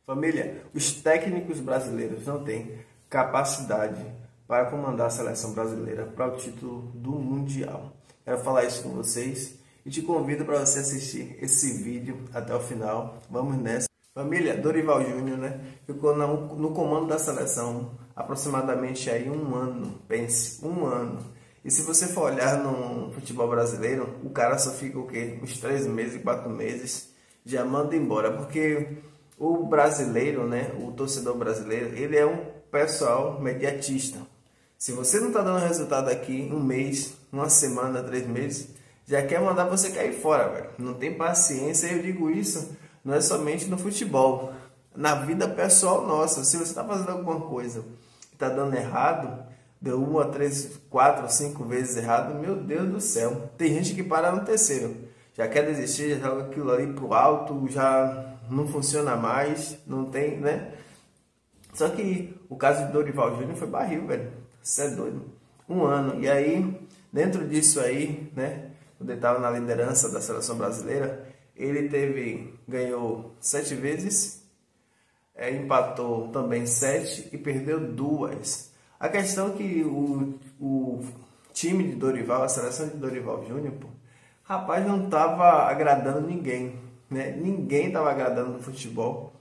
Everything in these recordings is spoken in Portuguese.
Família, os técnicos brasileiros não têm capacidade para comandar a seleção brasileira para o título do Mundial. Quero falar isso com vocês e te convido para você assistir esse vídeo até o final. Vamos nessa. Família, Dorival Júnior, ficou no comando da seleção aproximadamente aí um ano, pense, um ano. E se você for olhar no futebol brasileiro, o cara só fica o quê? Uns 3 meses, 4 meses, já manda embora, porque o brasileiro, o torcedor brasileiro, ele é um pessoal mediatista. Se você não está dando resultado aqui um mês, uma semana, 3 meses, já quer mandar você cair fora, velho. Não tem paciência. Eu digo isso, não é somente no futebol, na vida pessoal nossa. Se você está fazendo alguma coisa que está dando errado, deu 1, 3, 4, 5 vezes errado, meu Deus do céu. Tem gente que para no terceiro, já quer desistir, já joga aquilo ali pro alto, já não funciona mais, não tem, Só que o caso de Dorival Júnior foi barril, velho. Você é doido. Um ano. E aí, dentro disso aí, quando ele estava na liderança da seleção brasileira, ele ganhou 7 vezes, empatou também 7 e perdeu 2. A questão é que o time de Dorival, a seleção de Dorival Júnior, rapaz, não estava agradando ninguém. Ninguém estava agradando no futebol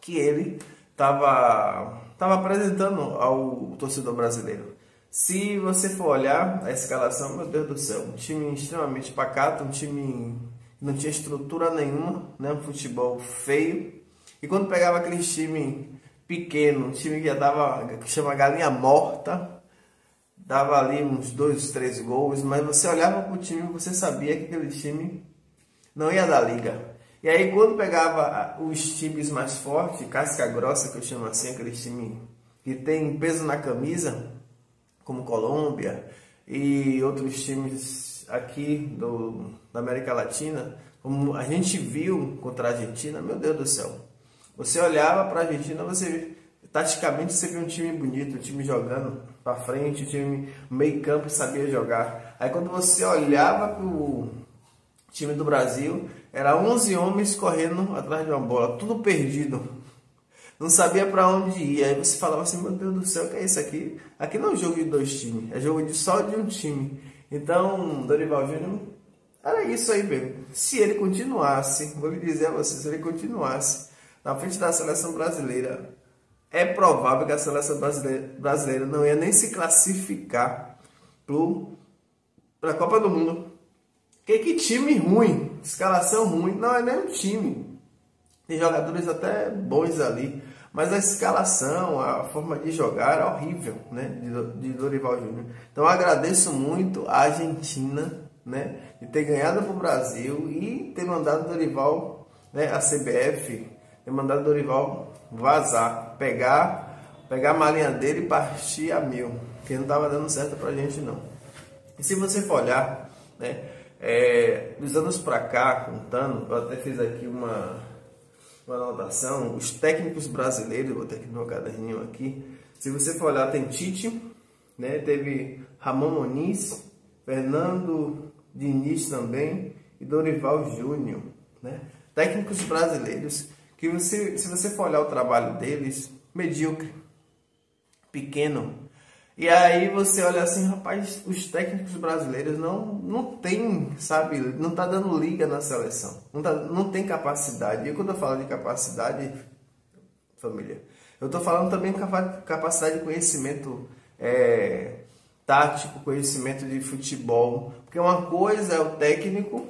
que ele estava apresentando ao torcedor brasileiro. Se você for olhar a escalação, meu Deus do céu, um time extremamente pacato, um time que não tinha estrutura nenhuma, um futebol feio. E quando pegava aquele time pequeno, um time que chama galinha morta, dava ali uns 2, 3 gols, mas você olhava para o time e você sabia que aquele time não ia dar liga. E aí quando pegava os times mais fortes, casca grossa, que eu chamo assim, aqueles times que tem peso na camisa, como Colômbia e outros times aqui da América Latina, como a gente viu contra a Argentina, meu Deus do céu. Você olhava para a Argentina, taticamente você via um time bonito, um time jogando para frente, um time meio campo sabia jogar. Aí quando você olhava para o time do Brasil, era 11 homens correndo atrás de uma bola, tudo perdido. Não sabia para onde ir. Aí você falava assim, meu Deus do céu, o que é isso aqui? Aqui não é jogo de 2 times, é jogo só de um time. Então, Dorival Júnior, era isso aí mesmo. Se ele continuasse, vou lhe dizer a você, se ele continuasse na frente da seleção brasileira, é provável que a seleção brasileira não ia nem se classificar para a Copa do Mundo. Que time ruim, escalação ruim, não é nem um time. Tem jogadores até bons ali, mas a escalação, a forma de jogar é horrível, de Dorival Júnior. Então eu agradeço muito a Argentina, de ter ganhado para o Brasil e ter mandado Dorival, a CBF, ter mandado Dorival vazar, pegar a malinha dele e partir a 1000, que não estava dando certo para a gente não. E se você for olhar, dos anos para cá, contando, eu até fiz aqui uma anotação, os técnicos brasileiros, vou ter aqui no meu caderninho aqui, se você for olhar, tem Tite, teve Ramon Muniz, Fernando Diniz também e Dorival Júnior, técnicos brasileiros que se você for olhar o trabalho deles, medíocre, pequeno. E aí você olha assim, rapaz, os técnicos brasileiros não tem, sabe, não tá dando liga na seleção, não tem capacidade. E quando eu falo de capacidade, família, eu tô falando também capacidade de conhecimento tático, conhecimento de futebol, porque uma coisa é o técnico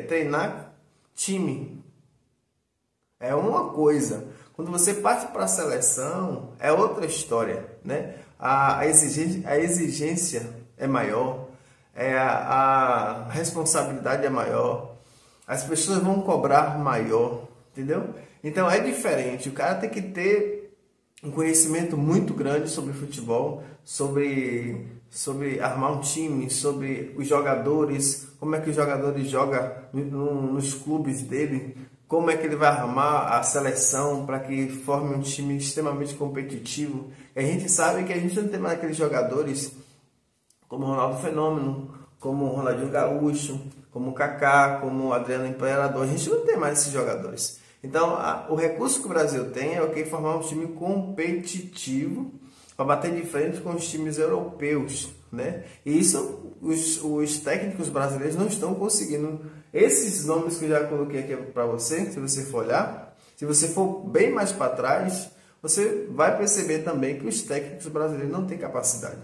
treinar time, é uma coisa. Quando você parte para a seleção, é outra história, A exigência é maior, a responsabilidade é maior, as pessoas vão cobrar maior, entendeu? Então é diferente, o cara tem que ter um conhecimento muito grande sobre futebol, sobre armar um time, sobre os jogadores, como é que os jogadores jogam nos clubes dele, como é que ele vai armar a seleção para que forme um time extremamente competitivo. E a gente sabe que a gente não tem mais aqueles jogadores como o Ronaldo Fenômeno, como o Ronaldinho Gaúcho, como o Kaká, como o Adriano Imperador. A gente não tem mais esses jogadores. Então, o recurso que o Brasil tem é o que formar um time competitivo para bater de frente com os times europeus, né? E isso os técnicos brasileiros não estão conseguindo. Esses nomes que eu já coloquei aqui para você, se você for olhar, se você for bem mais para trás, você vai perceber também que os técnicos brasileiros não têm capacidade.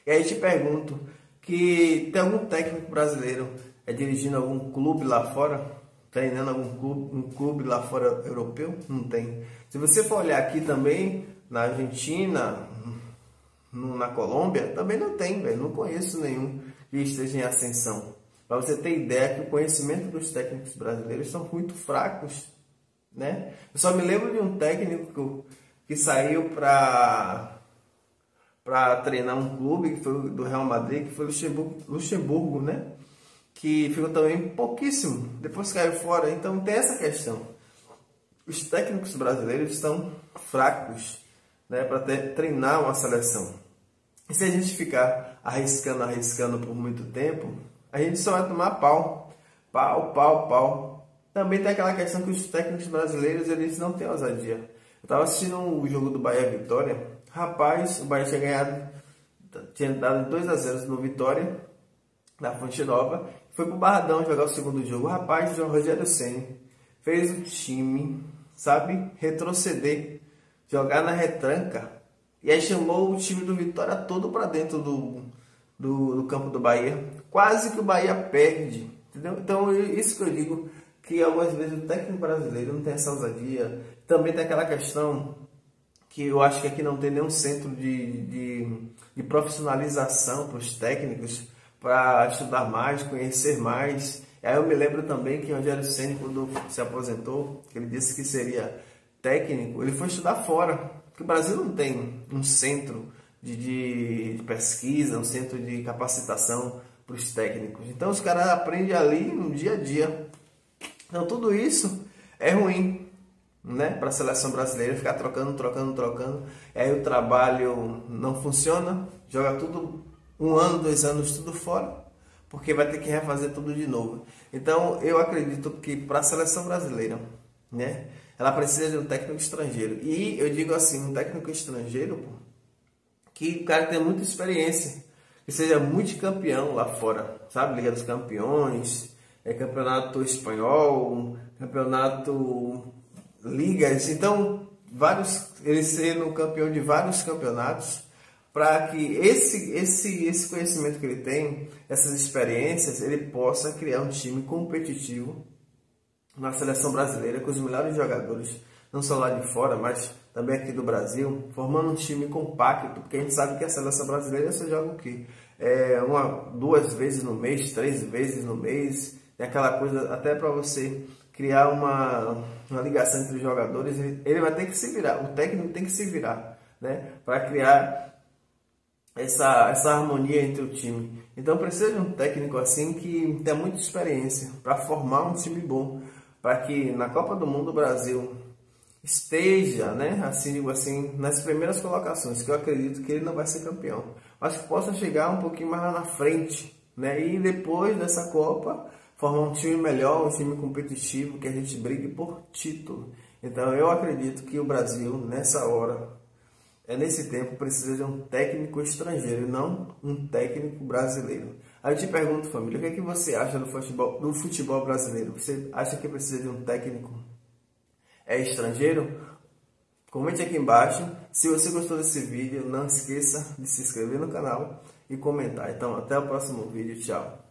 E aí te pergunto, que tem algum técnico brasileiro dirigindo algum clube lá fora? Treinando um clube lá fora europeu? Não tem. Se você for olhar aqui também, na Argentina, na Colômbia, também não tem, velho. Não conheço nenhum que esteja em ascensão. Para você ter ideia que o conhecimento dos técnicos brasileiros são muito fracos, né? Eu só me lembro de um técnico que saiu para treinar um clube, que foi do Real Madrid, que foi Luxemburgo, né? Que ficou também pouquíssimo, depois caiu fora. Então tem essa questão. Os técnicos brasileiros estão fracos, né, para treinar uma seleção. E se a gente ficar arriscando por muito tempo, a gente só vai tomar pau. Também tem aquela questão que os técnicos brasileiros eles não têm ousadia. Eu estava assistindo o jogo do Bahia Vitória. Rapaz, o Bahia tinha dado 2-0 no Vitória, na Fonte Nova. Foi pro Barradão jogar o segundo jogo. Rapaz, o Rogério Ceni fez o time, sabe, retroceder, jogar na retranca. E aí chamou o time do Vitória todo para dentro do campo do Bahia. Quase que o Bahia perde, entendeu? Então, isso que eu digo, que algumas vezes o técnico brasileiro não tem essa ousadia. Também tem aquela questão que eu acho que aqui não tem nenhum centro de profissionalização para os técnicos, para estudar mais, conhecer mais. E aí eu me lembro também que o Rogério Ceni, quando se aposentou, ele disse que seria técnico, ele foi estudar fora, porque o Brasil não tem um centro de pesquisa, um centro de capacitação para os técnicos. Então os caras aprendem ali no dia a dia. Então tudo isso é ruim, né, para a seleção brasileira, ficar trocando. E aí o trabalho não funciona, joga tudo 1 ano, 2 anos, tudo fora, porque vai ter que refazer tudo de novo. Então eu acredito que para a seleção brasileira, né, ela precisa de um técnico estrangeiro. E eu digo assim, um técnico estrangeiro, pô, que o cara tenha muita experiência, que seja multicampeão lá fora, sabe? Liga dos Campeões, campeonato espanhol, campeonato ligas, então ele sendo campeão de vários campeonatos, para que esse conhecimento que ele tem, essas experiências, ele possa criar um time competitivo na seleção brasileira, com os melhores jogadores, não só lá de fora, mas também aqui do Brasil, formando um time compacto, porque a gente sabe que a seleção brasileira só joga o quê? 2 vezes no mês, 3 vezes no mês, é aquela coisa, até para você criar uma ligação entre os jogadores, ele vai ter que se virar, o técnico tem que se virar, né, para criar essa harmonia entre o time. Então precisa de um técnico assim que tenha muita experiência para formar um time bom, para que na Copa do Mundo o Brasil esteja, né, assim, digo assim, nas primeiras colocações, que eu acredito que ele não vai ser campeão, mas que possa chegar um pouquinho mais lá na frente, né, e depois dessa Copa formar um time melhor, um time competitivo, que a gente brigue por título. Então eu acredito que o Brasil nessa hora, nesse tempo, precisa de um técnico estrangeiro e não um técnico brasileiro. Aí eu te pergunto, família, o que é que você acha do futebol brasileiro? Você acha que precisa de um técnico estrangeiro? Comente aqui embaixo. Se você gostou desse vídeo, não esqueça de se inscrever no canal e comentar. Então, até o próximo vídeo. Tchau!